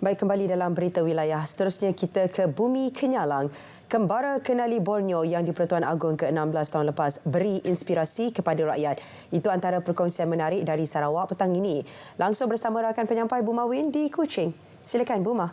Baik, kembali dalam berita wilayah. Seterusnya kita ke Bumi Kenyalang. Kembara kenali Borneo yang di-Pertuan Agong ke-16 tahun lepas beri inspirasi kepada rakyat. Itu antara perkongsian menarik dari Sarawak petang ini. Langsung bersama rakan penyampai Buma Win di Kuching. Silakan Buma.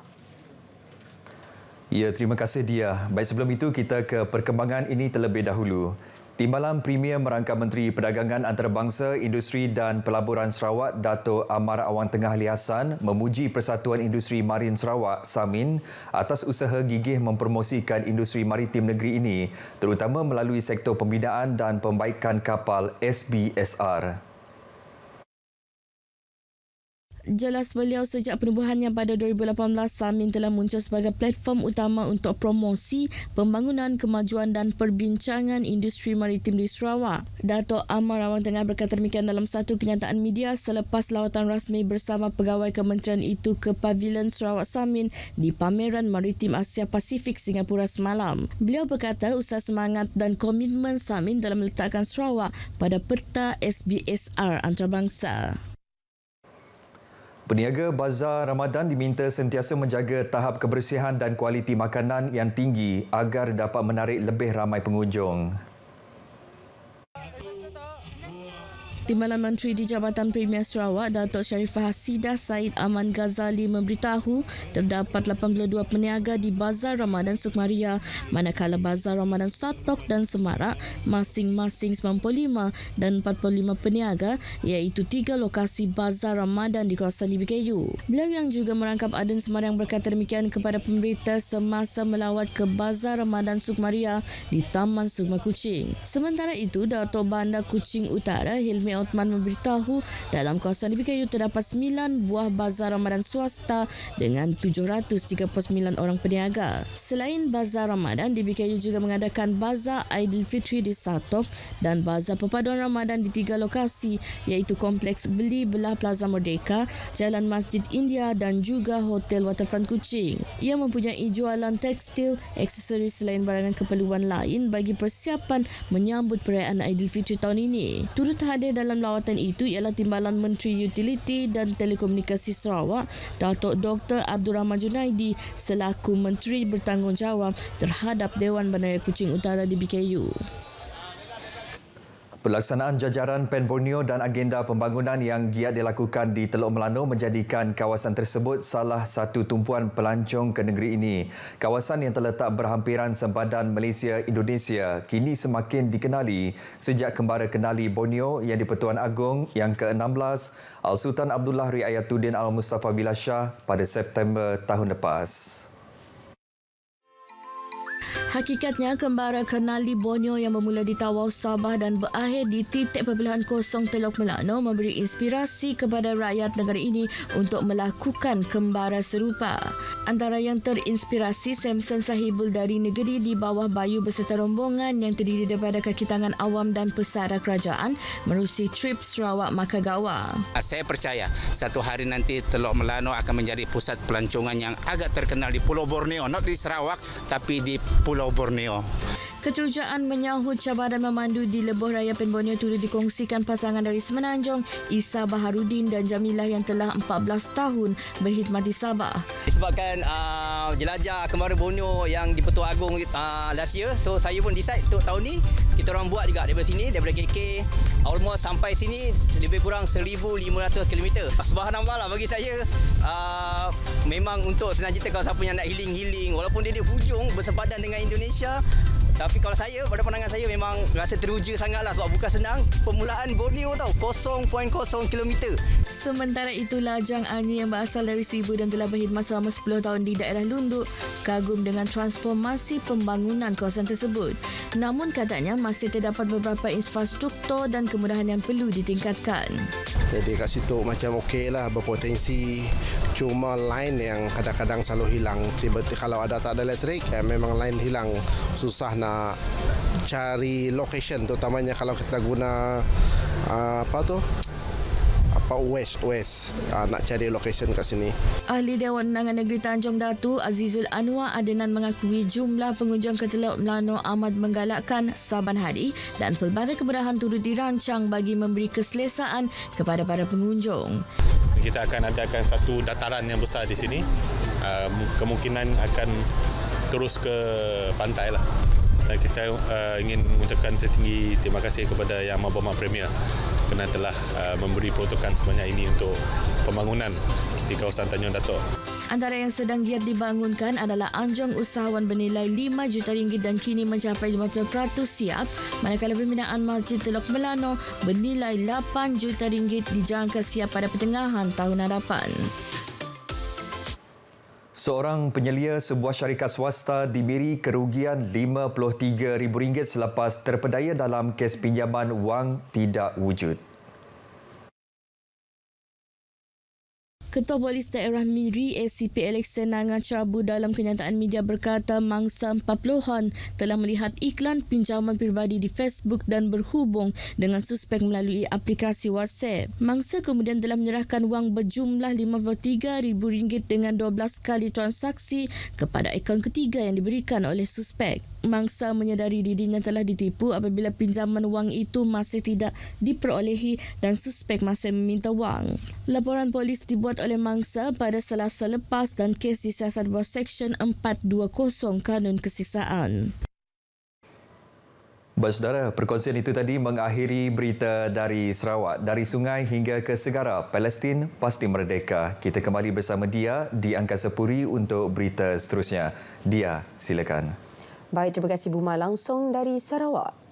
Ya, terima kasih Dia. Baik, sebelum itu kita ke perkembangan ini terlebih dahulu. Timbalan Premier Merangkap Menteri Perdagangan Antarabangsa, Industri dan Pelaburan Sarawak, Dato' Amar Awang Tengah Ali Hassan memuji Persatuan Industri Marin Sarawak, SAMIN, atas usaha gigih mempromosikan industri maritim negeri ini, terutama melalui sektor pembinaan dan pembaikan kapal SBSR. Jelas beliau, sejak penubuhannya pada 2018, SAMIN telah muncul sebagai platform utama untuk promosi, pembangunan, kemajuan dan perbincangan industri maritim di Sarawak. Dato' Amar Awang Tengah berkata demikian dalam satu kenyataan media selepas lawatan rasmi bersama pegawai kementerian itu ke Pavilion Sarawak SAMIN di Pameran Maritim Asia Pasifik Singapura semalam. Beliau berkata usaha semangat dan komitmen SAMIN dalam meletakkan Sarawak pada peta SBSR antarabangsa. Peniaga Bazar Ramadan diminta sentiasa menjaga tahap kebersihan dan kualiti makanan yang tinggi agar dapat menarik lebih ramai pengunjung. Timbalan Menteri di Jabatan Premier Sarawak, Datuk Sharifah Hasidah Said Aman Ghazali memberitahu terdapat 82 peniaga di Bazar Ramadan Sukmaria, manakala Bazar Ramadan Satok dan Semarak masing-masing 95 dan 45 peniaga, iaitu 3 lokasi Bazar Ramadan di kawasan DBKU. Beliau yang juga merangkap Aden Semarang berkata demikian kepada pemberita semasa melawat ke Bazar Ramadan Sukmaria di Taman Sukma Kuching. Sementara itu, Datuk Bandar Kuching Utara Hilmi Othman memberitahu dalam kawasan DBKU terdapat 9 buah bazar Ramadan swasta dengan 739 orang peniaga. Selain bazar Ramadan, DBKU juga mengadakan bazar Aidilfitri di Satok dan bazar perpaduan Ramadan di 3 lokasi, iaitu Kompleks Beli Belah Plaza Merdeka, Jalan Masjid India dan juga Hotel Waterfront Kuching. Ia mempunyai jualan tekstil, aksesoris selain barangan keperluan lain bagi persiapan menyambut perayaan Aidilfitri tahun ini. Turut hadir dalam lawatan itu ialah Timbalan Menteri Utiliti dan Telekomunikasi Sarawak, Datuk Dr. Abdul Rahman Junaidi selaku Menteri bertanggungjawab terhadap Dewan Bandaraya Kuching Utara di BKU. Pelaksanaan jajaran PEN Borneo dan agenda pembangunan yang giat dilakukan di Teluk Melano menjadikan kawasan tersebut salah satu tumpuan pelancong ke negeri ini. Kawasan yang terletak berhampiran sempadan Malaysia-Indonesia kini semakin dikenali sejak kembara kenali Borneo yang di-Pertuan Agong yang ke-16 Al-Sultan Abdullah Riayatuddin Al-Mustafa Billah Shah pada September tahun lepas. Hakikatnya, kembara kenali Borneo yang bermula di Tawau, Sabah dan berakhir di titik perpilihan kosong Teluk Melano memberi inspirasi kepada rakyat negara ini untuk melakukan kembara serupa. Antara yang terinspirasi, Samson Sahibul dari negeri di bawah bayu beserta rombongan yang terdiri daripada kaki tangan awam dan pesara kerajaan menerusi trip Sarawak Makagawa. Saya percaya satu hari nanti Teluk Melano akan menjadi pusat pelancongan yang agak terkenal di Pulau Borneo, not di Sarawak tapi di Pulau Borneo. Keterujaan menyahut cabaran memandu di Lebuh Raya PEN Borneo turut dikongsikan pasangan dari Semenanjung, Isa Baharudin dan Jamilah yang telah 14 tahun berkhidmat di Sabah. Disebabkan jelajah kembara Borneo yang di-Pertuan Agong last year, so saya pun decide untuk tahun ni kita orang buat juga daripada sini, daripada KK almost sampai sini lebih kurang 1,500 km. Subhanallah lah bagi saya, memang untuk senang cerita kalau siapa yang nak healing, walaupun dia di hujung bersepadan dengan Indonesia, tapi kalau saya, pada pandangan saya memang rasa teruja sangatlah sebab bukan senang. Permulaan Borneo tahu, 0.0 km. Sementara itu, Lajang Ani yang berasal dari Sibu dan telah berkhidmat selama 10 tahun di daerah Lunduk kagum dengan transformasi pembangunan kawasan tersebut. Namun katanya masih terdapat beberapa infrastruktur dan kemudahan yang perlu ditingkatkan. Jadi kat situ macam okeylah, berpotensi. Cuma line yang kadang-kadang selalu hilang. Tiba-tiba kalau tak ada elektrik, memang line hilang. Susah nak cari location, terutamanya kalau kita guna west nak cari location kat sini. Ahli Dewan Undangan Negeri Tanjung Datu Azizul Anwar Adenan mengakui jumlah pengunjung ke Teluk Melano amat menggalakkan saban hari dan pelbagai kemudahan turut dirancang bagi memberi keselesaan kepada para pengunjung. Kita akan adakan satu dataran yang besar di sini kemungkinan akan terus ke pantai lah. Dan kita ingin mengucapkan setinggi terima kasih kepada Yang Amat Berhormat Premier kerana telah memberi peruntukan sebanyak ini untuk pembangunan di kawasan Tanjung Datuk. Antara yang sedang giat dibangunkan adalah anjung usahawan bernilai RM5 juta dan kini mencapai 50% siap, manakala pembinaan Masjid Teluk Melano bernilai RM8 juta dijangka siap pada pertengahan tahun hadapan. Seorang penyelia sebuah syarikat swasta diberi kerugian RM53,000 selepas terpedaya dalam kes pinjaman wang tidak wujud. Ketua Polis Daerah Miri ACP Alex Senanga Cabu dalam kenyataan media berkata mangsa 40-an telah melihat iklan pinjaman peribadi di Facebook dan berhubung dengan suspek melalui aplikasi WhatsApp. Mangsa kemudian telah menyerahkan wang berjumlah RM53,000 dengan 12 kali transaksi kepada akaun ketiga yang diberikan oleh suspek. Mangsa menyedari dirinya telah ditipu apabila pinjaman wang itu masih tidak diperolehi dan suspek masih meminta wang. Laporan polis dibuat oleh mangsa pada Selasa lepas dan kes disiasat bawah Seksyen 420 Kanun Kesiksaan. Baik saudara, perkongsian itu tadi mengakhiri berita dari Sarawak. Dari sungai hingga ke segara, Palestin pasti merdeka. Kita kembali bersama Dia di Angkasa Puri untuk berita seterusnya. Dia, silakan. Baik, terima kasih Buma langsung dari Sarawak.